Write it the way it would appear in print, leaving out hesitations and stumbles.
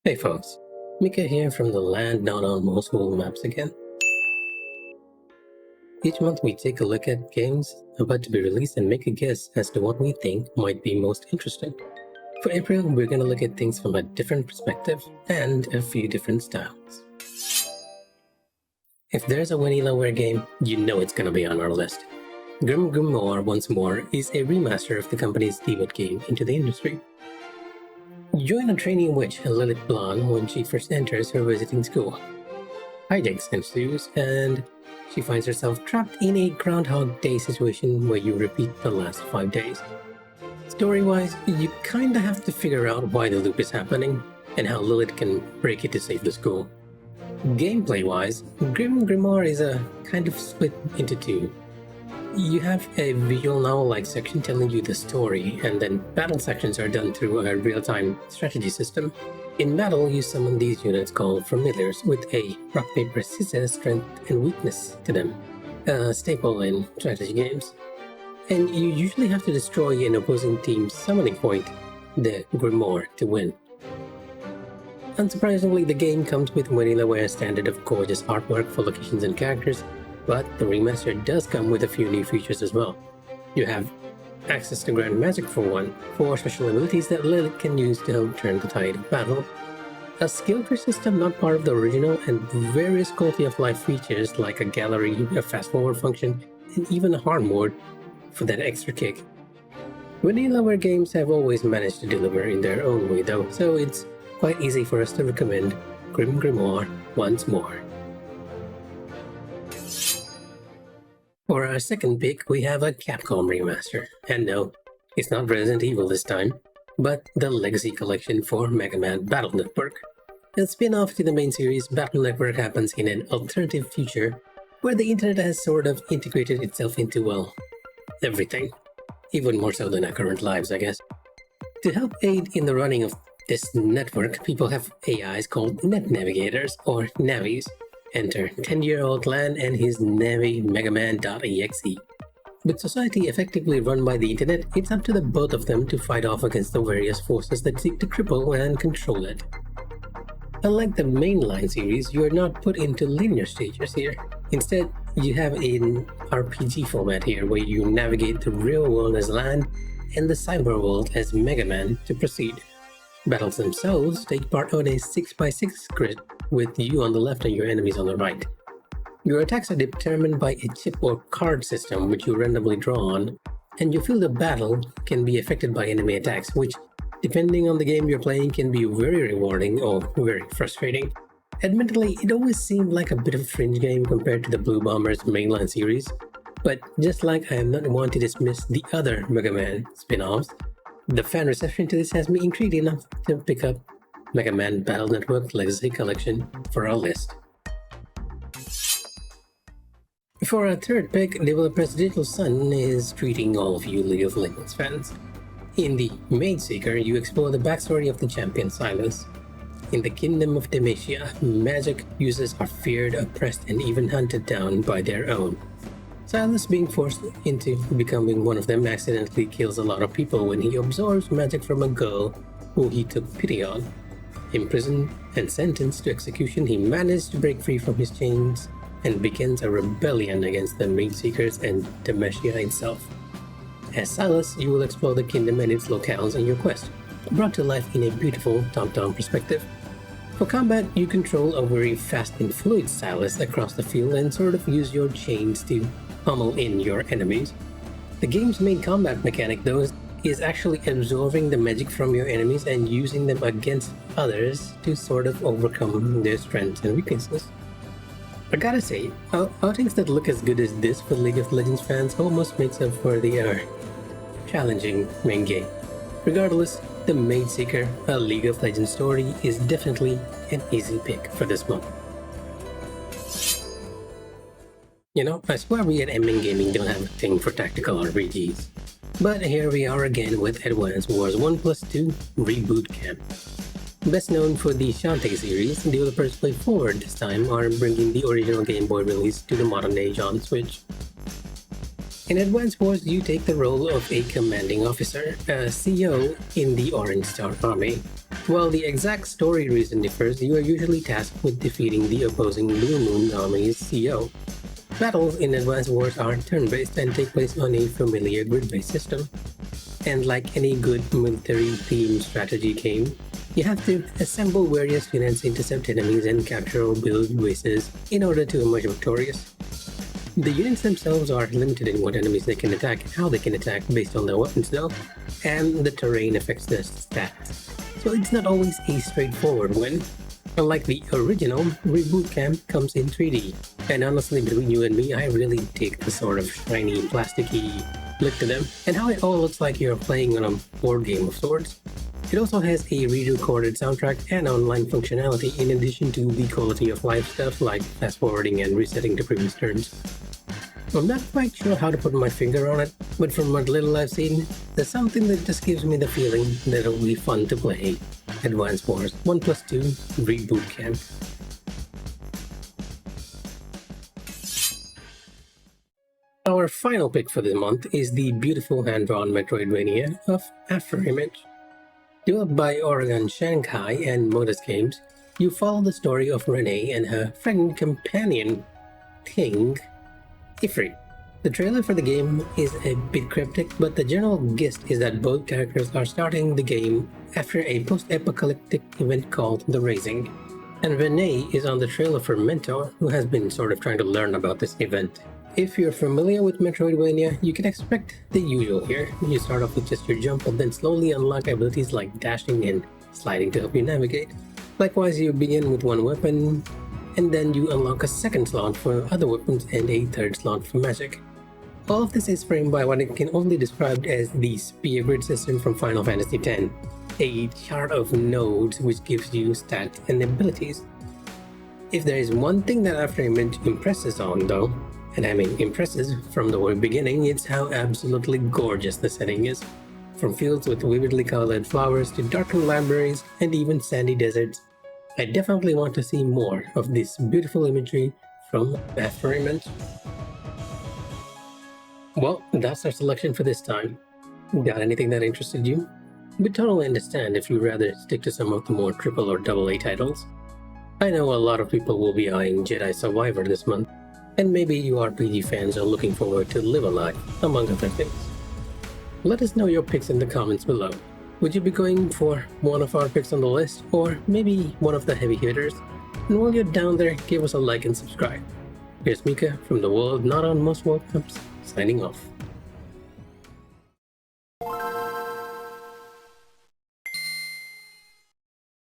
Hey folks, Mika here from the land not on most world maps again. Each month we take a look at games about to be released and make a guess as to what we think might be most interesting. For April, we're going to look at things from a different perspective and a few different styles. If there's a Vanillaware game, you know it's going to be on our list. Grim Grimoire Once More is a remaster of the company's debut game into the industry. Join a trainee witch, Lilith Blonde, when she first enters her visiting school. Hijinks ensues, and she finds herself trapped in a Groundhog Day situation where you repeat the last 5 days. Story-wise, you kinda have to figure out why the loop is happening and how Lilith can break it to save the school. Gameplay-wise, Grim Grimoire is a kind of split into two. You have a visual novel-like section telling you the story, and then battle sections are done through a real-time strategy system. In battle, you summon these units called Familiars with a rock, paper, scissors strength and weakness to them, a staple in strategy games. And you usually have to destroy an opposing team's summoning point, the Grimoire, to win. Unsurprisingly, the game comes with Vanillaware standard of gorgeous artwork for locations and characters, but the remaster does come with a few new features as well. You have access to Grand Magic for one, 4 special abilities that Lilith can use to help turn the tide of battle, a skill tree system not part of the original, and various quality of life features like a gallery, a fast forward function, and even a hard mode for that extra kick. Vanillaware games have always managed to deliver in their own way though, so it's quite easy for us to recommend Grim Grimoire Once More. For our second pick, we have a Capcom remaster. And no, it's not Resident Evil this time, but the Legacy Collection for Mega Man Battle Network. A spin-off to the main series, Battle Network happens in an alternative future where the internet has sort of integrated itself into, well, everything. Even more so than our current lives, I guess. To help aid in the running of this network, people have AIs called Net Navigators, or Navis. Enter 10-year-old Lan and his Navi Megaman.exe. With society effectively run by the internet, it's up to the both of them to fight off against the various forces that seek to cripple and control it. Unlike the mainline series, you are not put into linear stages here. Instead, you have an RPG format here where you navigate the real world as Lan and the cyber world as Mega Man to proceed. Battles themselves take part on a 6x6 grid with you on the left and your enemies on the right. Your attacks are determined by a chip or card system which you randomly draw on, and you feel the battle can be affected by enemy attacks, which, depending on the game you're playing, can be very rewarding or very frustrating. Admittedly, it always seemed like a bit of a fringe game compared to the Blue Bombers mainline series, but just like I am not one to dismiss the other Mega Man spin-offs, the fan reception to this has me intrigued enough to pick up Mega Man Battle Network Legacy Collection for our list. For our third pick, developer's Digital Sun is treating all of you League of Legends fans. In the Mage Seeker, you explore the backstory of the champion Sylas. In the Kingdom of Demacia, magic users are feared, oppressed, and even hunted down by their own. Sylas, being forced into becoming one of them, accidentally kills a lot of people when he absorbs magic from a girl who he took pity on. Imprisoned and sentenced to execution, he managed to break free from his chains and begins a rebellion against the Mage Seekers and Demacia itself. As Sylas, you will explore the kingdom and its locales in your quest, brought to life in a beautiful top-down perspective. For combat, you control a very fast and fluid Sylas across the field and sort of use your chains to pummel in your enemies. The game's main combat mechanic, though, is actually absorbing the magic from your enemies and using them against others to sort of overcome their strengths and weaknesses. I gotta say, outings that look as good as this for League of Legends fans almost makes up for the challenging main game. Regardless, the Mage Seeker, a League of Legends story, is definitely an easy pick for this month. You know, I swear we at MN Gaming don't have a thing for tactical RPGs. But here we are again with Advance Wars 1+2 Reboot Camp. Best known for the Shantae series, developers Play Forward this time are bringing the original Game Boy release to the modern age on Switch. In Advance Wars, you take the role of a commanding officer, a CO in the Orange Star Army. While the exact story reason differs, you are usually tasked with defeating the opposing Blue Moon Army's CO. Battles in Advance Wars are turn-based and take place on a familiar grid-based system. And like any good military-themed strategy game, you have to assemble various units, intercept enemies, and capture or build bases in order to emerge victorious. The units themselves are limited in what enemies they can attack and how they can attack based on their weapons though, and the terrain affects their stats. So it's not always a straightforward win. Unlike the original, Reboot Camp comes in 3D, and honestly between you and me, I really dig the sort of shiny, plasticky look to them, and how it all looks like you're playing on a board game of sorts. It also has a re-recorded soundtrack and online functionality in addition to the quality of life stuff like fast forwarding and resetting to previous turns. I'm not quite sure how to put my finger on it, but from what little I've seen, there's something that just gives me the feeling that it'll be fun to play Advance Wars 1+2 Reboot Camp. Our final pick for the month is the beautiful hand-drawn Metroidvania of Afterimage. Developed by Oregon Shanghai and Modus Games, you follow the story of Renee and her friend companion, Ting, Ifrit. The trailer for the game is a bit cryptic, but the general gist is that both characters are starting the game after a post-apocalyptic event called The Raising. And Renee is on the trail of her mentor, who has been sort of trying to learn about this event. If you're familiar with Metroidvania, you can expect the usual here. You start off with just your jump, but then slowly unlock abilities like dashing and sliding to help you navigate. Likewise, you begin with one weapon, and then you unlock a second slot for other weapons and a third slot for magic. All of this is framed by what I can only describe as the spear grid system from Final Fantasy X, a chart of nodes which gives you stats and abilities. If there is one thing that Afterimage impresses on though, and I mean impresses from the very beginning, it's how absolutely gorgeous the setting is. From fields with vividly colored flowers to darkened libraries and even sandy deserts, I definitely want to see more of this beautiful imagery from Afterimage. Well, that's our selection for this time. Got anything that interested you? But totally understand if you'd rather stick to some of the more triple or double A titles. I know a lot of people will be eyeing Jedi Survivor this month, and maybe you RPG fans are looking forward to Live Alive, among other things. Let us know your picks in the comments below. Would you be going for one of our picks on the list, or maybe one of the heavy hitters? And while you're down there, give us a like and subscribe. Here's Mika from the World Not on Most World Cups, signing off.